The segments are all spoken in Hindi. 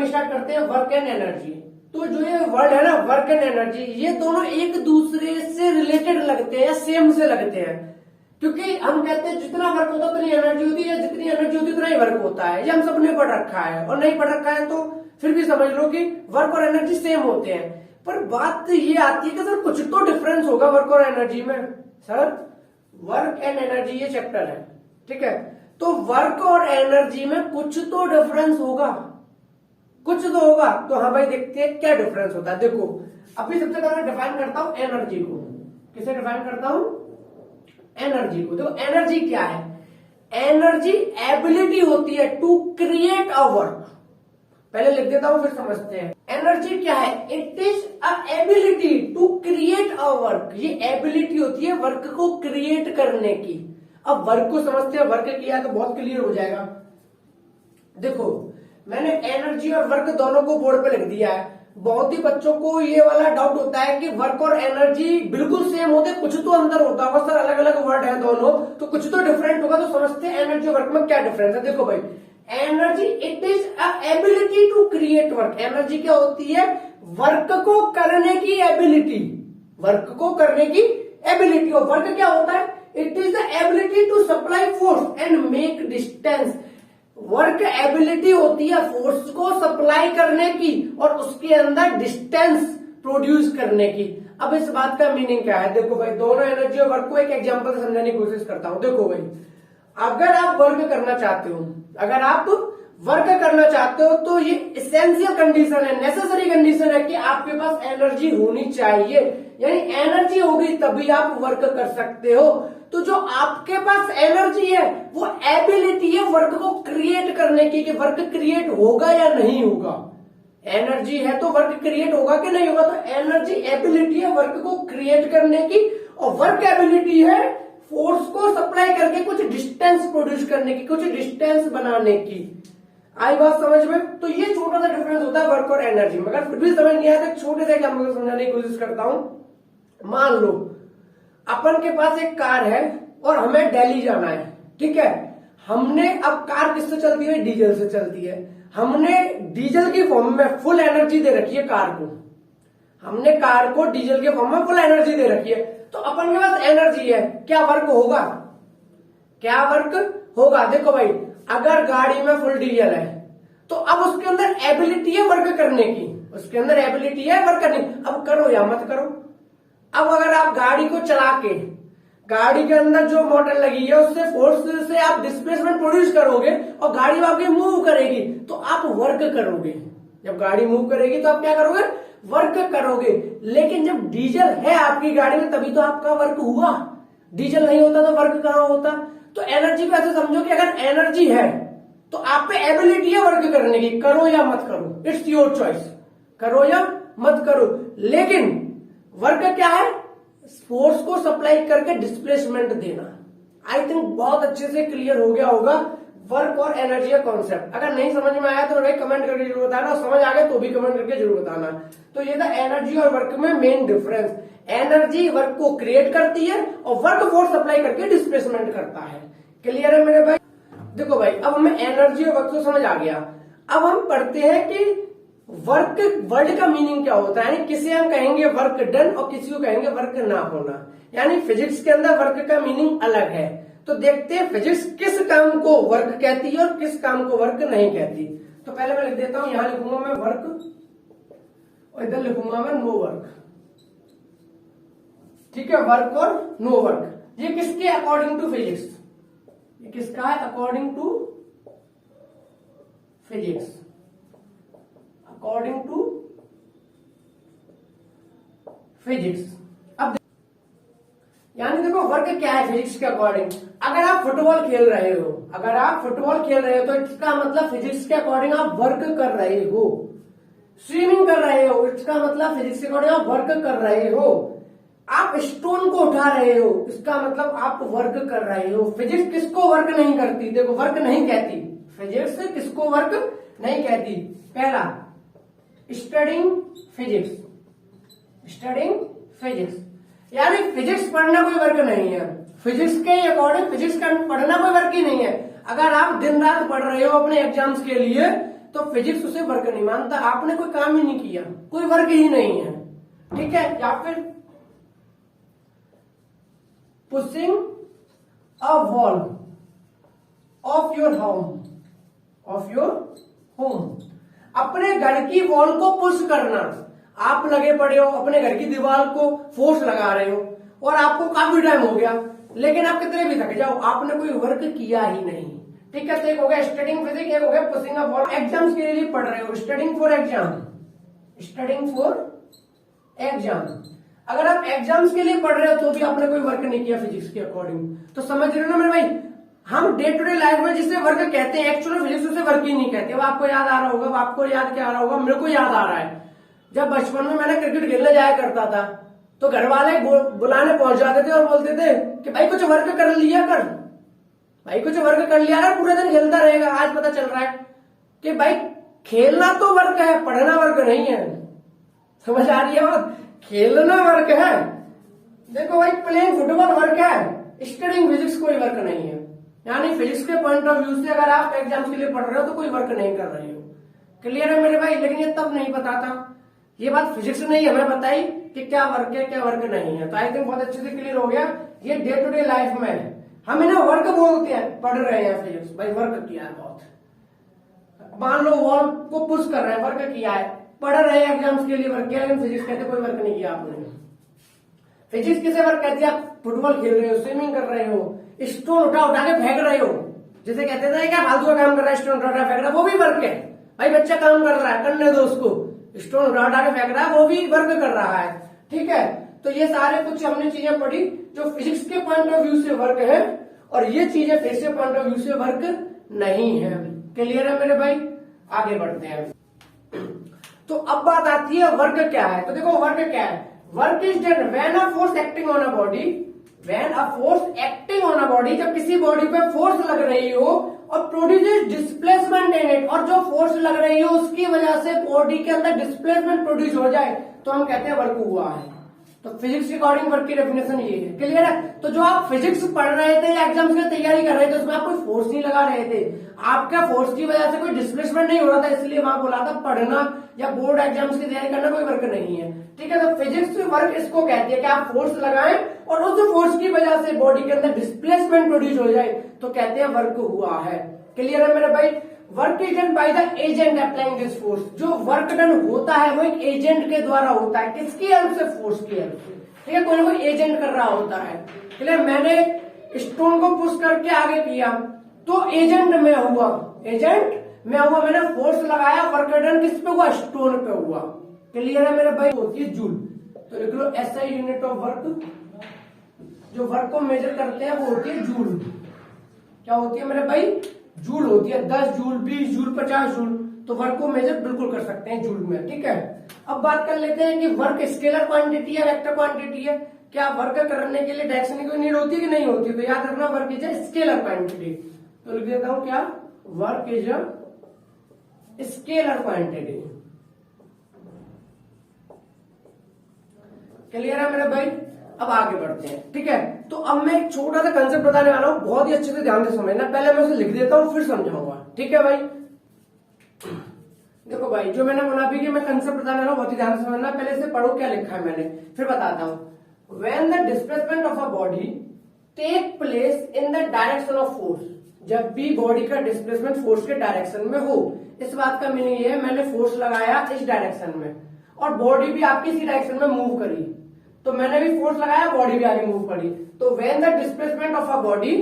स्टार्ट करते हैं वर्क एंड एनर्जी। तो जो ये वर्ड है ना वर्क एंड एनर्जी, ये दोनों एक दूसरे से रिलेटेड लगते हैं या सेम से लगते हैं, क्योंकि हम कहते हैं जितना वर्क होता है उतनी एनर्जी होती है, या जितनी एनर्जी होती है उतना ही वर्क होता है। ये हम सबने पढ़ रखा है, और नहीं पढ़ रखा है तो फिर भी समझ लो कि वर्क और एनर्जी सेम होते हैं। पर बात ये आती है कि सर कुछ तो डिफरेंस होगा वर्क और एनर्जी में। सर वर्क एंड एनर्जी ये चैप्टर है, ठीक है, तो वर्क और एनर्जी में कुछ तो डिफरेंस होगा, कुछ तो होगा। तो हाँ भाई देखते हैं क्या डिफरेंस होता है। देखो अभी सबसे पहले डिफाइन करता हूं एनर्जी को। किसे डिफाइन करता हूं? एनर्जी को। देखो एनर्जी क्या है? एनर्जी एबिलिटी होती है टू क्रिएट अ वर्क। पहले लिख देता हूं फिर समझते हैं। एनर्जी क्या है? It is a ability to create a work. ये एबिलिटी होती है वर्क को क्रिएट करने की। अब वर्क को समझते हैं, वर्क किया तो बहुत क्लियर हो जाएगा। देखो मैंने एनर्जी और वर्क दोनों को बोर्ड पे लिख दिया है। बहुत ही बच्चों को ये वाला डाउट होता है कि वर्क और एनर्जी बिल्कुल सेम होते, कुछ तो अंतर होता होगा सर, अलग अलग वर्ड है दोनों, तो कुछ तो डिफरेंट होगा। तो समझते हैं एनर्जी और वर्क में क्या डिफरेंस है। देखो भाई energy it is a ability to create work. Energy क्या होती है? वर्क को करने की एबिलिटी, वर्क को करने की एबिलिटी। और वर्क क्या होता है? It is the ability to supply force and make distance. Work ability होती है फोर्स को सप्लाई करने की और उसके अंदर डिस्टेंस प्रोड्यूस करने की। अब इस बात का मीनिंग क्या है? देखो भाई दोनों एनर्जी और वर्क को एक एग्जांपल से समझाने की कोशिश करता हूं। देखो भाई अगर आप वर्क करना चाहते हो, अगर आप वर्क करना चाहते हो तो ये इसेंशियल कंडीशन है, नेसेसरी कंडीशन है कि आपके पास एनर्जी होनी चाहिए। यानी एनर्जी होगी तभी आप वर्क कर सकते हो। तो जो आपके पास एनर्जी है वो एबिलिटी है वर्क को क्रिएट करने की, कि वर्क क्रिएट होगा या नहीं होगा। एनर्जी है तो वर्क क्रिएट होगा कि नहीं होगा। तो एनर्जी एबिलिटी है वर्क को क्रिएट करने की, और वर्क एबिलिटी है फोर्स को सप्लाई करके कुछ डिस्टेंस प्रोड्यूस करने की, कुछ डिस्टेंस बनाने की। आई बात समझ में? तो ये छोटा सा डिफरेंस होता है वर्क और एनर्जी में। अगर फिर भी समझ नहीं आया तो छोटे से एग्जांपल समझाने की कोशिश करता हूं। मान लो अपन के पास एक कार है और हमें दिल्ली जाना है, ठीक है। हमने अब कार किससे चलती है? डीजल से चलती है। हमने डीजल के फॉर्म में फुल एनर्जी दे रखी है कार को, हमने कार को डीजल के फॉर्म में फुल एनर्जी दे रखी है। तो अपन के पास एनर्जी है, क्या वर्क होगा? क्या वर्क होगा? देखो भाई अगर गाड़ी में फुल डीजल है तो अब उसके अंदर एबिलिटी है वर्क करने की, उसके अंदर एबिलिटी है वर्क करने की। अब करो या मत करो। अब अगर आप गाड़ी को चला के गाड़ी के अंदर जो मोटर लगी है उससे फोर्स से आप डिस्प्लेसमेंट प्रोड्यूस करोगे और गाड़ी आपकी मूव करेगी तो आप वर्क करोगे। जब गाड़ी मूव करेगी तो आप क्या करोगे? वर्क करोगे। लेकिन जब डीजल है आपकी गाड़ी में तभी तो आपका वर्क हुआ, डीजल नहीं होता तो वर्क कहाँ होता? तो एनर्जी को ऐसे समझो कि अगर एनर्जी है तो आप पे एबिलिटी है वर्क करने की, करो या मत करो, इट्स योर चॉइस, करो या मत करो। लेकिन वर्क क्या है? फोर्स को सप्लाई करके डिस्प्लेसमेंट देना। आई थिंक बहुत अच्छे से क्लियर हो गया होगा वर्क और एनर्जी का कॉन्सेप्ट। अगर नहीं समझ में आया तो भाई कमेंट करके जरूर बताना, और समझ आ गया तो भी कमेंट करके जरूर बताना। तो ये था एनर्जी और वर्क में मेन डिफरेंस। एनर्जी वर्क को क्रिएट करती है और वर्क फोर्स सप्लाई करके डिस्प्लेसमेंट करता है। क्लियर है मेरे भाई? देखो भाई अब हमें एनर्जी और वर्क तो समझ आ गया। अब हम पढ़ते हैं कि वर्क वर्ड का मीनिंग क्या होता है। यानी किसे हम कहेंगे वर्क डन और किसी को कहेंगे वर्क ना होना। यानी फिजिक्स के अंदर वर्क का मीनिंग अलग है। तो देखते हैं फिजिक्स किस काम को वर्क कहती है और किस काम को वर्क नहीं कहती। तो पहले मैं लिख देता हूं, यहां लिखूंगा मैं वर्क और इधर लिखूंगा मैं नो वर्क, ठीक है। वर्क और नो वर्क ये किसके अकॉर्डिंग टू फिजिक्स? ये किसका है? According to physics, according to physics. अब यानी देखो वर्क क्या है फिजिक्स के अकॉर्डिंग। अगर आप फुटबॉल खेल रहे हो, अगर आप फुटबॉल खेल रहे हो तो इसका मतलब फिजिक्स के अकॉर्डिंग आप वर्क कर रहे हो। स्विमिंग कर रहे हो, इसका मतलब फिजिक्स के अकॉर्डिंग आप वर्क कर रहे हो। आप स्टोन को उठा रहे हो, इसका मतलब आप वर्क कर रहे हो। फिजिक्स किसको वर्क नहीं करती? देखो वर्क नहीं कहती फिजिक्स, किसको वर्क नहीं कहती? पहला स्टडिंग फिजिक्स, स्टडिंग फिजिक्स यानी फिजिक्स पढ़ना कोई वर्क नहीं है। फिजिक्स के अकॉर्डिंग फिजिक्स का पढ़ना कोई वर्क ही नहीं है। अगर आप दिन रात पढ़ रहे हो अपने एग्जाम्स के लिए तो फिजिक्स उसे वर्क नहीं मानता, आपने कोई काम ही नहीं किया, कोई वर्क ही नहीं है, ठीक है। या फिर pushing a wall of your home, अपने घर की वॉल को पुश करना। आप लगे पड़े हो अपने घर की दीवार को फोर्स लगा रहे हो और आपको काफी टाइम हो गया, लेकिन आप कितने भी थक जाओ, आपने कोई वर्क किया ही नहीं, ठीक है। तो एक हो गया स्टडिंग फिजिक्स, एक हो गया पुशिंग अ वॉल। एग्जाम्स के लिए पढ़ रहे हो, स्टडिंग फॉर एग्जाम। अगर आप एग्जाम्स के लिए पढ़ रहे हो तो भी आपने कोई वर्क नहीं किया फिजिक्स के अकॉर्डिंग, तो समझ रहे हो ना मेरे भाई। हम डे टू डे लाइफ में जिसे वर्क कहते हैं, एक्चुअली फिजिक्स उसे वर्क ही नहीं कहते। वो आपको याद आ रहा होगा, आपको याद क्या आ रहा होगा, मेरे को याद आ रहा है, जब बचपन में मैंने क्रिकेट खेलने जाया करता था तो घर वाले बुलाने पहुंच जाते थे और बोलते थे कि भाई कुछ वर्क कर लिया कर, भाई कुछ वर्क कर लिया कर, पूरे दिन खेलता रहेगा। आज पता चल रहा है कि भाई खेलना तो वर्क है, पढ़ना वर्क नहीं है। समझ आ रही है बात, खेलना वर्क है। देखो भाई, प्लेइंग फुटबॉल वर्क है, स्टडिंग फिजिक्स कोई वर्क नहीं है। यानी फिजिक्स के पॉइंट ऑफ व्यू से अगर आप एग्जाम्स के लिए पढ़ रहे हो तो कोई वर्क नहीं कर रहे हो। क्लियर है मेरे भाई। लेकिन ये तब नहीं पता था, ये बात फिजिक्स ने ही हमें बताई कि क्या वर्क है क्या वर्क नहीं है। तो आई थिंक बहुत अच्छे से क्लियर हो गया। ये डे टू डे लाइफ में हम इन्हें वर्क बोलते हैं, पढ़ रहे हैं फिजिक्स, भाई वर्क किया है बहुत। मान लो वॉल को पुश कर रहे हैं, वर्क किया है, पढ़ रहे हैं एग्जाम्स के लिए वर्क किया, लेकिन फिजिक्स कहते कोई वर्क नहीं किया आपने। फिजिक्स किसे वर्क कहती है? आप फुटबॉल खेल रहे हो, स्विमिंग कर रहे हो, स्टोन उठा के फेंक रहे हो, जिसे कहते थे क्या फालतू का काम कर रहा है, स्टोन उठा फेंक रहा है, वो भी वर्क है। भाई बच्चा काम कर रहा है, करने दो उसको, स्टोन उठा के फेंक रहा है, वो भी वर्क कर रहा है, ठीक है। तो ये सारे कुछ हमने चीजें पढ़ी जो फिजिक्स के पॉइंट ऑफ व्यू से वर्क है, और ये चीजें फिजिक्स के पॉइंट ऑफ व्यू से वर्क नहीं है। क्लियर है मेरे भाई। आगे बढ़ते हैं। तो अब बात आती है वर्क क्या है। तो देखो वर्क क्या है। Work is done when a force acting on a body, when a force acting on a body, जब किसी बॉडी पे फोर्स लग रही हो और प्रोड्यूसेस डिस्प्लेसमेंट इन इट, और जो फोर्स लग रही हो उसकी वजह से बॉडी के अंदर डिस्प्लेसमेंट प्रोड्यूस हो जाए, तो हम कहते हैं वर्क हुआ है। तो फिजिक्स के अकॉर्डिंग वर्क की डेफिनेशन ये है। क्लियर है। तो जो आप फिजिक्स पढ़ रहे थे या एग्जाम्स की तैयारी कर रहे थे, उसमें आप कोई फोर्स नहीं लगा रहे थे, आपका फोर्स की वजह से कोई डिस्प्लेसमेंट नहीं हो रहा था, इसलिए वहां बोला था पढ़ना या बोर्ड एग्जाम्स की तैयारी करना कोई वर्क नहीं है, ठीक है। तो फिजिक्स वर्क इसको कहती है कि आप फोर्स लगाएं और उस फोर्स की वजह से बॉडी के अंदर डिस्प्लेसमेंट प्रोड्यूस हो जाए, तो कहते हैं वर्क हुआ है। क्लियर है मेरे भाई। Work is done by the agent applying this force, जो वर्क डन होता है वो एक एजेंट के द्वारा होता है। किसकी हेल्प से? फोर्स की हेल्प से, ठीक है। कोई ना कोई एजेंट कर रहा होता है। क्लियर। मैंने स्टोन को पुश करके आगे किया तो एजेंट में हुआ, मैंने फोर्स लगाया, वर्क डन किस पे हुआ? स्टोन पे हुआ। क्लियर है मेरे भाई। होती है जूल। तो लिख लो SI यूनिट ऑफ वर्क, जो वर्क को मेजर करते हैं वो होती है जूल। क्या होती है मेरे भाई? जूल होती है। 10 जूल, 20 जूल, 50 जूल। तो वर्क को मेजर बिल्कुल कर सकते हैं जूल में, ठीक है। अब बात कर लेते हैं कि वर्क स्केलर क्वांटिटी है वेक्टर क्वांटिटी है। क्या वर्क करने के लिए डायरेक्शन की कोई नीड होती है कि नहीं होती? तो याद रखना work is a scalar quantity. तो लिख देता हूं क्या? Work is a scalar quantity. Clear है मेरे भाई। अब आगे बढ़ते हैं, ठीक है। तो अब मैं एक छोटा सा कंसेप्ट बताने वाला हूं, बहुत ही अच्छे से ध्यान से समझना। पहले मैं उसे लिख देता हूं फिर समझाऊंगा, ठीक है भाई। देखो भाई, जो मैंने बोला अभी कि मैं कंसेप्ट बताने वाला हूं, बहुत ही ध्यान से समझना। पहले से पढ़ो क्या लिखा है मैंने, फिर बताता हूं। When the displacement of a body take place in the direction of force, जब भी बॉडी का डिस्प्लेसमेंट फोर्स के डायरेक्शन में हो। इस बात का मीनिंग ये है, मैंने फोर्स लगाया इस डायरेक्शन में और बॉडी भी आपकी इसी डायरेक्शन में मूव करी, तो मैंने भी फोर्स लगाया, बॉडी भी आगे मूव करी। तो when the displacement of a body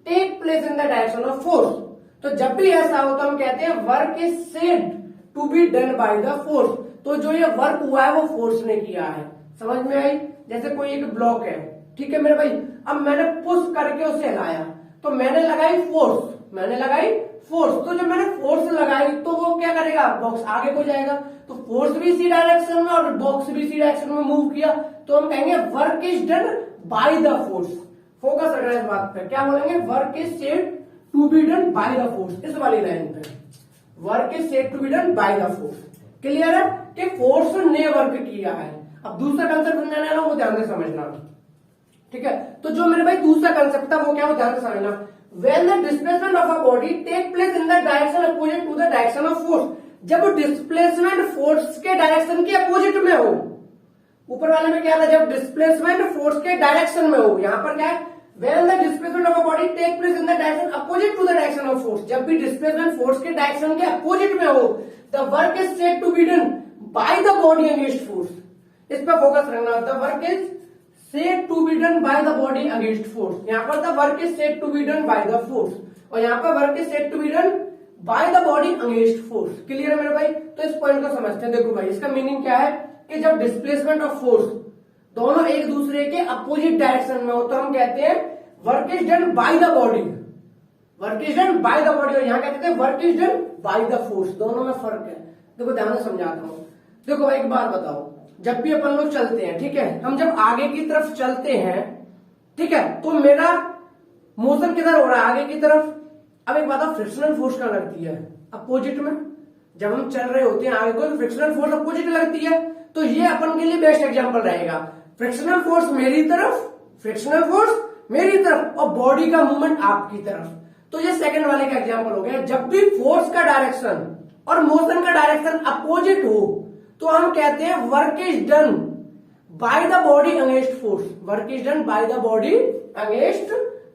take place in the direction of force, तो जब भी ऐसा हो तो हम कहते हैं work is said to be done by the force. तो जो ये वर्क हुआ है वो फोर्स ने किया है। समझ में आई? जैसे कोई एक ब्लॉक है, ठीक है मेरे भाई। अब मैंने पुश करके उसे हिलाया, तो मैंने लगाई फोर्स, तो जब मैंने फोर्स लगाई तो वो क्या करेगा? बॉक्स आगे को जाएगा। तो फोर्स भी इसी डायरेक्शन में और बॉक्स भी इसी डायरेक्शन में मूव किया, तो हम कहेंगे work is done by the force. Focus रखना इस बात पे। क्या बोलेंगे? Work is said to be done by the force. इस वाली लाइन पे work is said to be done by the force. Clear है कि फोर्स ने वर्क किया है। अब दूसरा कंसेप्ट समझाने वाला हूं, वो ध्यान से समझना, ठीक है। तो जो मेरे भाई दूसरा कंसेप्ट था वो क्या, वो ध्यान से समझना। When the displacement of a body take place in the direction opposite to the direction of force, जब डिस्प्लेसमेंट फोर्स के डायरेक्शन के अपोजिट में हो। ऊपर वाले में क्या था, जब डिस्प्लेसमेंट फोर्स के डायरेक्शन में हो। यहां पर क्या है, when the displacement of a body take place in the direction opposite to the direction of force। जब भी डिस्प्लेसमेंट फोर्स के डायरेक्शन के अपोजिट में हो, the work is said to be done by the body against force। इस पर फोकस रखना। the work is said to be done by the body against force। यहाँ पर the work is said to be done by the force, और यहाँ पर work is said to be done by the body against force। Clear है मेरे भाई? तो इस पॉइंट को समझते हैं। देखो भाई, इसका मीनिंग क्या है कि जब डिस्प्लेसमेंट ऑफ फोर्स दोनों एक दूसरे के अपोजिट डायरेक्शन में हो, तो हम कहते हैं work is done by the body. Work is done by the body, और यहां कहते हैं work is done by the force. दोनों में फर्क है। देखो ध्यान से समझाता हूं। देखो भाई, एक बात बताओ, जब भी अपन लोग चलते हैं, ठीक है, हम जब आगे की तरफ चलते हैं, ठीक है, तो मेरा मोशन किधर हो रहा है, आगे की तरफ। अब एक बात, फ्रिक्शनल फोर्स कहां लगती है, अपोजिट में। जब हम चल रहे होते हैं आगे को, तो फ्रिक्शनल फोर्स अपोजिट लगती है। तो ये अपन के लिए बेस्ट एग्जांपल रहेगा। फ्रिक्शनल फोर्स मेरी तरफ, फ्रिक्शनल फोर्स मेरी तरफ, और बॉडी का मूवमेंट आपकी तरफ। तो ये सेकंड वाले का एग्जांपल हो गया। जब भी फोर्स का डायरेक्शन और मोशन का डायरेक्शन अपोजिट हो, तो हम कहते हैं work is done by the body against force. Work is done by the body against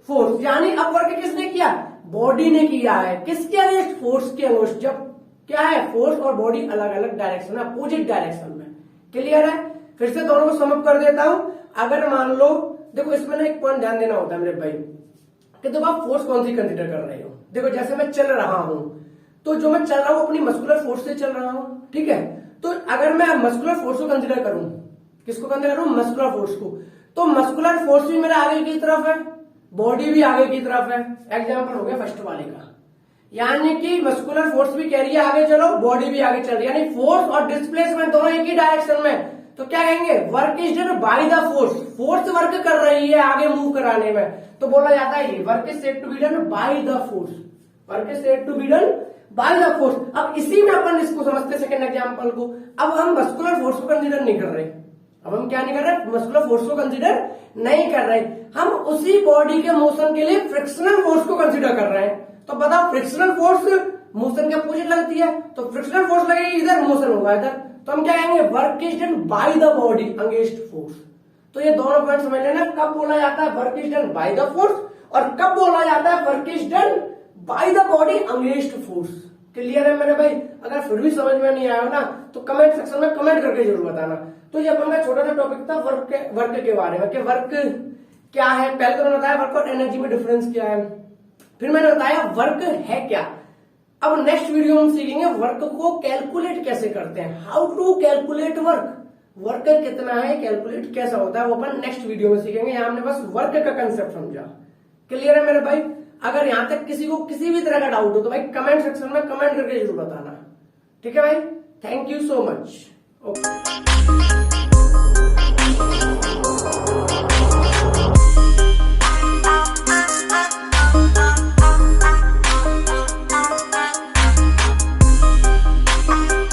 force, यानी अब वर्क किसने किया, बॉडी ने किया है। किसके अगेंस्ट, फोर्स के अगेंस्ट। जब क्या है, फोर्स और बॉडी अलग अलग डायरेक्शन में, अपोजिट डायरेक्शन में। क्लियर है? फिर से दोनों को समअप कर देता हूं। अगर मान लो, देखो इसमें ना एक पॉइंट ध्यान देना होता है मेरे भाई, कि तो आप फोर्स कौन सी कंसीडर कर रहे हो। देखो जैसे मैं चल रहा हूं, तो जो मैं चल रहा हूं अपनी मस्कुलर फोर्स से चल रहा हूं, ठीक है। तो अगर मैं मस्कुलर फोर्स को कंसीडर करूं, किसको कंसीडर करूं, मस्कुलर फोर्स को, तो मस्कुलर फोर्स भी मेरा आगे की तरफ है, बॉडी भी आगे की तरफ है। एग्जाम्पल हो गया फर्स्ट वाले का, यानी कि मस्कुलर फोर्स भी कह रही है आगे चलो, बॉडी भी आगे चल रही है, यानी फोर्स और डिस्प्लेसमेंट दोनों एक ही डायरेक्शन में। तो क्या कहेंगे, work is done by the force. Force work कर रही है आगे मूव कराने में, तो बोला जाता है ये work is said to be done by the force. Work is said to be done by the force. अब इसी में अपन इसको समझते सेकंड एग्जांपल को। अब हम मस्कुलर फोर्स को कंसीडर नहीं कर रहे। अब हम क्या नहीं कर रहे, मस्कुलर फोर्स को कंसीडर नहीं कर रहे। हम उसी बॉडी के मोशन के लिए फ्रिक्शनल फोर्स को कंसीडर कर रहे हैं। तो बताओ, फ्रिक्शनल फोर्स मोशन के अपोजिट लगती है, तो फ्रिक्शनल फोर्स लगेगी इधर, मोशन होगा इधर। तो हम क्या कहेंगे, work is done by the body against force. तो ये दोनों पॉइंट समझ लेना, कब बोला जाता है work is done by the force, और कब बोला जाता है work is done by the body against force. Clear है मेरे भाई? अगर फिर भी समझ में नहीं आया ना, तो कमेंट सेक्शन में कमेंट करके जरूर बताना। तो ये अपन का छोटा सा टॉपिक था वर्क के बारे में, कि वर्क क्या है। पहले तो मैंने बताया वर्क और एनर्जी में डिफरेंस क्या है, फिर मैंने बताया वर्क है क्या। अब नेक्स्ट वीडियो में सीखेंगे वर्क को कैलकुलेट कैसे करते हैं, how to calculate work. Work कितना है, कैलकुलेट कैसा होता है, वो अपन नेक्स्ट वीडियो में सीखेंगे। यहाँ हमने बस वर्क का कंसेप्ट समझा। क्लियर है मेरे भाई? अगर यहां तक किसी को किसी भी तरह का डाउट हो, तो भाई कमेंट सेक्शन में कमेंट करके जरूर बताना। ठीक है भाई, thank you so much. Okay.